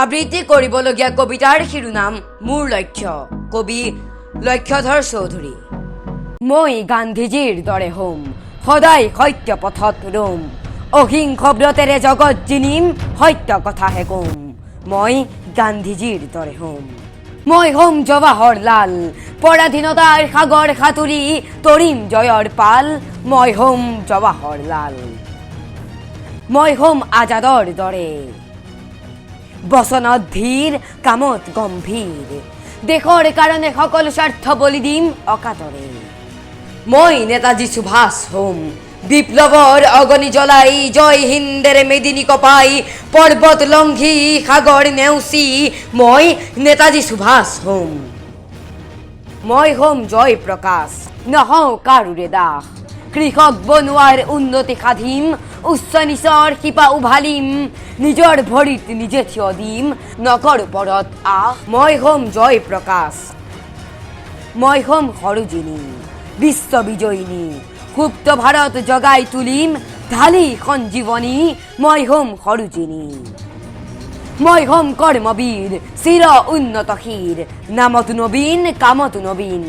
আবৃত্তি কৰিবলগীয়া কবিতাৰ শিৰোনাম মোৰ লক্ষ্য, কবি লক্ষ্যধৰ চৌধুৰী। মই গান্ধীজীৰ দৰে হ'ম, সদায় সত্য পথত ৰ'ম, অহিংস ব্ৰতেৰে জগত জিনিম, সত্য কথাহে ক'ম। মই গান্ধীজীৰ দৰে হ'ম। মই হ'ম জৱাহৰলাল, পৰাধীনতাৰ সাগৰ সাঁতুৰি তৰিম জয়ৰ পাল। মই হ'ম জৱাহৰলাল। মই হ'ম আজাদৰ দৰে, বচনত ধীৰ, কামত গম্ভীৰ, দেশৰ কাৰণে সকলো স্বাৰ্থ বলি দিম অকাতৰে। মই নেতাজী সুভাষ হ'ম, বিপ্লৱৰ অগ্নি জ্বলাই, জয় হিন্দেৰে মেদিনী কপাই, পৰ্বত লংঘি সাগৰ নেওচি, মই নেতাজী সুভাষ হ'ম। মই হ'ম জয় প্ৰকাশ, নহওঁ কাৰোৰে দাস, কৃষক বনোৱাৰ উন্নতি সাধিম, উচ্চ নিচৰ শিপা উভালিম, নিজৰ ভৰিত নিজে থিয় দিম, নকৰ ওপৰত আহ। মই হ'ম জয় প্ৰকাশ, মই হ'ম সৰোজিনী, বিশ্ব বিজয়িনী, সুপ্ত ভাৰত জগাই তুলিম, ঢালি সঞ্জীৱনী, মই হ'ম সৰোজিনী। মই হ'ম কৰ্মবীৰ, চিৰ উন্নতশীৰ, নামতো নবীন, কামতো নবীন,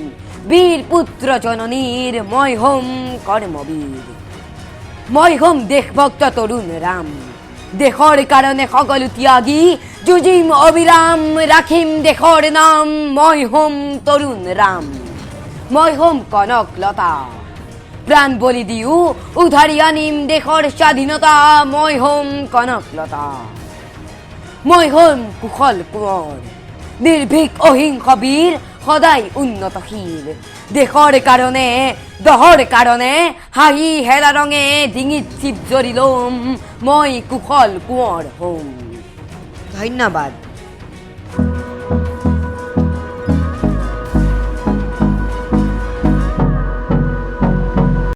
বীৰ পুত্ৰ জননীৰ, মই হ'ম কৰ্মবীৰ। মই হ'ম দেশভক্ত তৰুণ ৰাম, দেশৰ কাৰণে সকলো ত্যাগী, যুঁজিম অবিৰাম, ৰাখিম দেশৰ নাম, মই হ'ম তৰুণ ৰাম। মই হ'ম কনক লতা, প্ৰাণ বলি দিও উধাৰি আনিম দেশৰ স্বাধীনতা, মই হ'ম কনক লতা। মই হ'ম কুশল কোঁৱৰ, নিৰ্ভীক অহিংস বীৰ, সদায় উন্নতশীল, দেশৰ কাৰণে দহৰ কাৰণে হাঁহি হেৰা ৰঙে ডিঙিত চিপ জৰি ল'ম, মই কুশল কোঁৱৰ হ'ম। ধন্যবাদ।